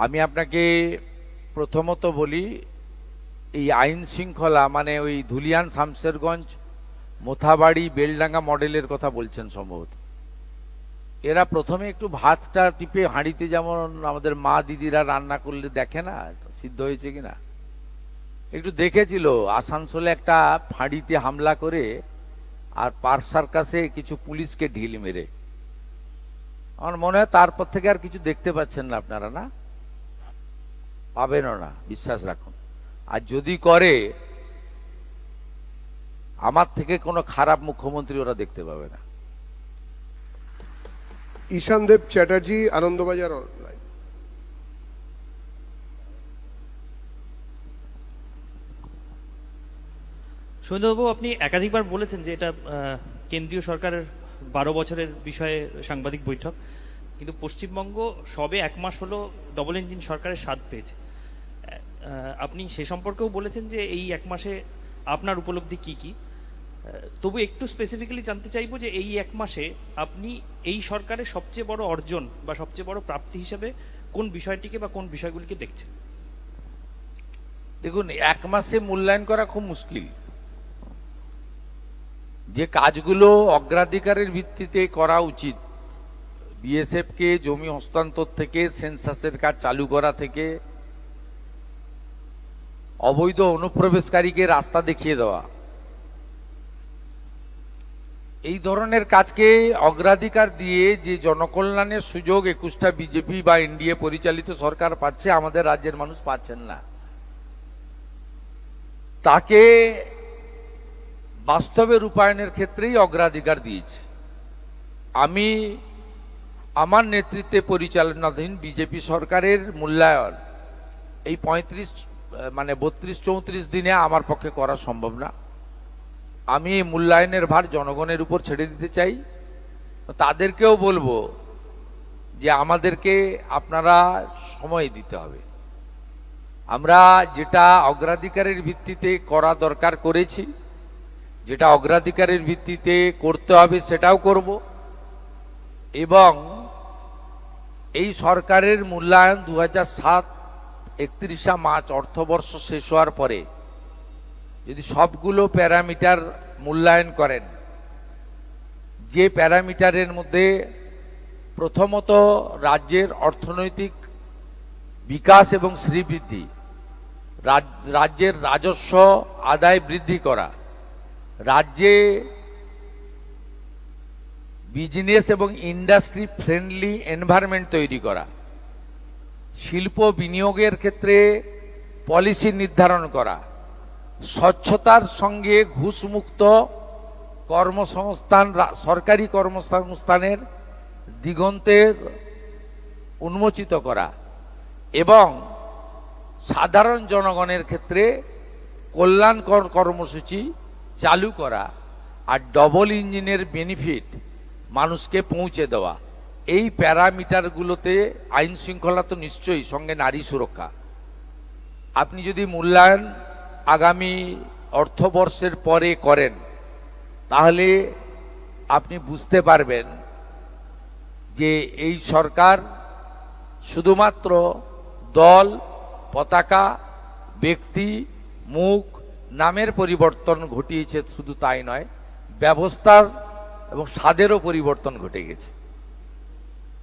আমি আপনাকে প্রথমত বলি, এই আইন শৃঙ্খলা মানে ওই ধুলিয়ান, শামশেরগঞ্জ, মোথাবাড়ি, বেলডাঙ্গা মডেলের কথা বলছেন সম্ভবত। এরা প্রথমে একটু ভাতটা টিপে হাঁড়িতে, যেমন আমাদের মা দিদিরা রান্না করলে দেখে না সিদ্ধ হয়েছে কিনা, একটু দেখেছিল। আসানসোলে একটা ফাঁড়িতে হামলা করে আর পার্ক সার্কাসে কিছু পুলিশকে ঢিল মেরে, আমার মনে হয় তারপর থেকে আর কিছু দেখতে পাচ্ছেন না আপনারা, না পাবেনও না, বিশ্বাস রাখুন। আর যদি করে, আমার থেকে কোনো খারাপ মুখ্যমন্ত্রী ওরা দেখতে পাবে না। ঈশানদেব চ্যাটার্জি, আনন্দবাজার অনলাইন। সৌমেন্দ্রবাবু, আপনি একাধিকবার বলেছেন যে এটা কেন্দ্রীয় সরকারের 12 বছরের বিষয়ে সাংবাদিক বৈঠক, কিন্তু পশ্চিমবঙ্গ সবে 1 মাস হলো ডবল ইঞ্জিন সরকারের স্বাদ পেয়েছে। আপনি সে সম্পর্কেও বলেছেন যে এই 1 মাসে আপনার উপলব্ধি কি কি। তবু একটু স্পেসিফিক্যালি জানতে চাইবো যে এই 1 মাসে আপনি এই সরকারের সবচেয়ে বড় অর্জন বা সবচেয়ে বড় প্রাপ্তি হিসেবে কোন বিষয়টিকে বা কোন বিষয়গুলিকে দেখছেন? দেখুন, 1 মাসে মূল্যায়ন করা খুব মুশকিল। যে কাজগুলো অগ্রাধিকারের ভিত্তিতে করা উচিত, বিএসএফ কে জমি হস্তান্তর থেকে সেন্সাসের কাজ চালু করা থেকে অবৈধ অনুপ্রবেশকারীকে রাস্তা দেখিয়ে দেওয়া, এই ধরনের কাজকে অগ্রাধিকার দিয়ে যে জনকল্যাণের সুযোগ 21টা বিজেপি বা এনডিএ পরিচালিত সরকার পাচ্ছে, আমাদের রাজ্যের মানুষ পাচ্ছেন না। তাকে বাস্তবে রূপায়ণের ক্ষেত্রেই অগ্রাধিকার দিয়েছে। আমি আমার নেতৃত্বে পরিচালনাধীন বিজেপি সরকারের মূল্যায়ন এই 32-34 দিনে আমার পক্ষে করা সম্ভব না। আমি এই মূল্যায়নের ভার জনগণের উপর ছেড়ে দিতে চাই। তাদেরকেও বলবো যে আমাদেরকে আপনারা সময় দিতে হবে। আমরা যেটা অগ্রাধিকারের ভিত্তিতে করা দরকার করেছি, যেটা অগ্রাধিকারের ভিত্তিতে করতে হবে সেটাও করব। এবং এই সরকারের মূল্যায়ন 2007 31 মার্চ অর্থবর্ষ শেষ হওয়ার পরে যদি সবগুলো প্যারামিটার মূল্যায়ন করেন, যে প্যারামিটারের মধ্যে প্রথমত রাজ্যের অর্থনৈতিক বিকাশ এবং শ্রীবৃদ্ধি, রাজ্যের রাজস্ব আদায় বৃদ্ধি করা, রাজ্যে বিজনেস এবং ইন্ডাস্ট্রি ফ্রেন্ডলি এনভায়রনমেন্ট তৈরি করা, শিল্প বিনিয়োগের ক্ষেত্রে পলিসি নির্ধারণ করা, স্বচ্ছতার সঙ্গে ঘুষমুক্ত কর্মসংস্থান, সরকারি কর্মসংস্থানের দিগন্তের উন্মোচিত করা এবং সাধারণ জনগণের ক্ষেত্রে কল্যাণকর কর্মসূচি চালু করা আর ডবল ইঞ্জিনের বেনিফিট মানুষকে পৌঁছে দেওয়া, এই প্যারামিটারগুলোতে আইন শৃঙ্খলা তো নিশ্চয়ই, সঙ্গে নারী সুরক্ষা। আপনি যদি মূল্যায়ন আগামী অর্থবর্ষের পরে করেন, তাহলে আপনি বুঝতে পারবেন যে এই সরকার শুধুমাত্র দল, পতাকা, ব্যক্তি, মুখ, নামের পরিবর্তন ঘটিয়েছে, শুধু তাই নয়, ব্যবস্থার এবং স্বাদেরও পরিবর্তন ঘটে গেছে।